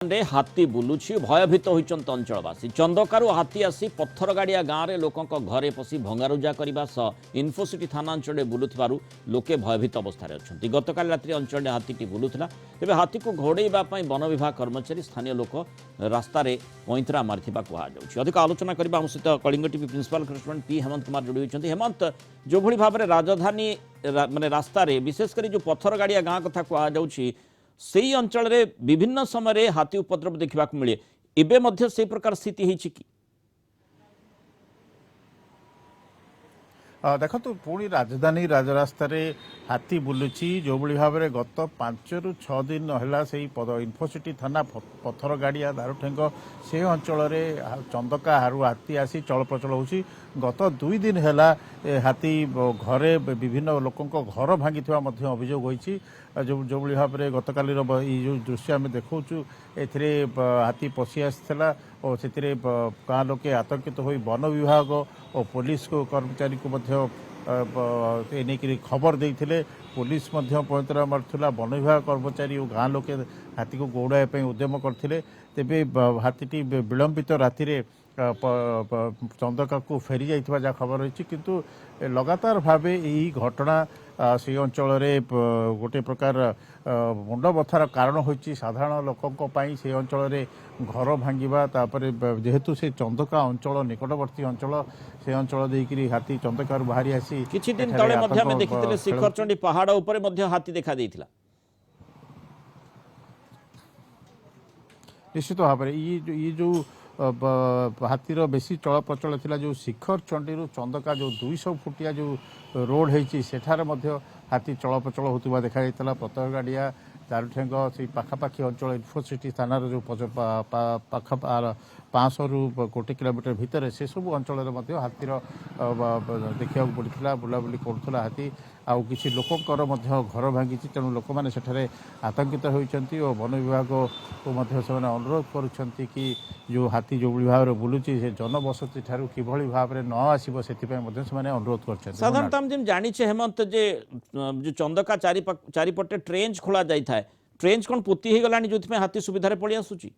रे हाथी बुलुछि भयभीत होइचंत अंचलवासी चंदकारु हाथी आसी पत्थर गाड़िया गाँव में लोकंक घरे पशि भंगारुजा करने सह इनफोसिटी थाना अंचल बुलुथिबारु लोके भयभीत अवस्था अच्छा गतकाल रात्रि अंचल हाथी बुलुला तेज हाथी को घोड़ाइवा वन विभाग कर्मचारी स्थानीय लोक रास्तार पैंतरा मारिथिबा कहुछि। अधिक आलोचना करबा हम सहित Kalinga TV principal correspondent P Hemant Kumar जोड़ी होइछन्ति। हेमंत जो भली भाव में राजधानी माने रास्तार विशेषकर जो पत्थर गाड़िया गाँ कथा कहुछि सेई अंचल रे विभिन्न समय हाथी उपद्रव देखा मिले एबे मध्य से प्रकार स्थिति है कि देखो पुणी राजधानी राजरास्त हाथी बुलुची जो भाव में गत 5 ରୁ 6 दिन है से इनफोसिटी थाना पत्थर गाड़िया दारुठेंग से अंचल चंदका हारू हाथी आसी चल प्रचल हो गत 2 दिन है हाथी घरे विभिन्न लोकों घर भांगी अभियोग होती जो भाव में गतकाली जो दृश्य आम देखु हाथी पशि आसाला और से गाँ लोके आतंकित हो वन विभाग और पुलिस को कर्मचारी को एने खबर देते पुलिस पैंतरा मारूला वन विभाग कर्मचारी और गाँ लोके हाथी को गौड़ाई उद्यम करते तेबे हाथी विलंबित राति चंदका को फेरी जाइथिबा जा खबर रही किंतु लगातार भाव यही घटना से अंचल गोटे प्रकार मुंड बथार कारण होती साधारण लोकों से अंचल घर भांगा जेहेतु से चंदका अंचल निकटवर्ती अंचल से अंचल देकरी हाथी चंदकार बाहरी आसी किछि दिन तळे मध्ये हम देखिथिले शिखरचंडी पहाड़ ऊपर मध्ये हाथी देखा देइथिला। निश्चित भाव में ये जो हाथीर बेसी चल प्रचल था जो शिखर चंडी चंदका जो 200 फुटिया जो रोड होती सेठार हाथी चल प्रचल होता देखा पत्थर गाड़िया दारुठेंग से पाखापाखी अंचल इनफोसिटी थानार जो पाख 500 ରୁ 1 किलोमीटर भितर से सब अंचल हाथीर देखा पड़ता बुलाबुली करूला हाथी आउ किसी लोकंर घर भांगी तेणु लोक मैंने सेठारे आतंकित होती और वन विभाग को से अनुरोध करुँच कि जो हाथी जो भाव में बुलूची से जनबसती ठारू किभली भाव में न आसो से अनुरोध कर साधारणतः जाचे हेमंत जे जो चंदका चारिपटे ट्रेंच खोल जाए ट्रेंच कौन पोती हो गला जो हाथी सुविधा पड़ी आसूची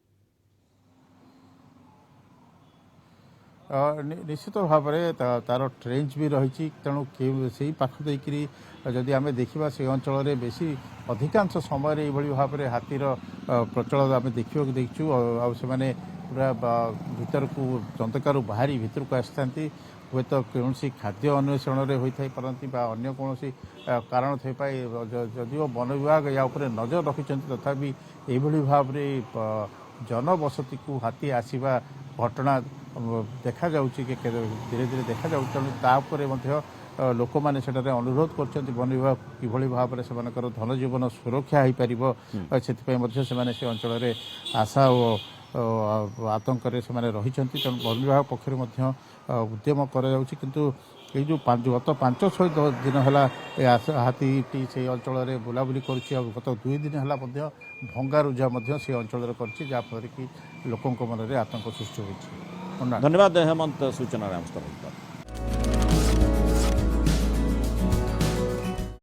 निश्चित भाव में तार ट्रेंच भी रही तेणु से पाख देकरी जदि आम देखा से अंचल में बेसी अधिकांश समय भाव में हाथीर प्रचल आम देखा देखु आने पूरा भीतर को चंदकार बाहरी भीतर को आसती हे तो कौन खाद्य अन्वेषण होता पारती अन्य कौन कारण थे जदिव वन विभाग या नजर रखिंट तथापि यही भाव में जनबसती को हाथी आसवा घटना देखा जाउछि कि धीरे धीरे देखा जाउछि तापर लोक मैंने अनुरोध कर वन विभाग किभली भाव में से धन जीवन सुरक्षा हो पार से अंचल आशा और आतंक से रही तेणु वन विभाग पक्षर उद्यम किंतु ये जो गत 5-6 दिन है हाथी से अंचल बुलाबुली कर गत 2 दिन है भंगारुजा से अंचल कर लोकों मन में आतंक सृष्टि होती। धन्यवाद हेमंत सूचना।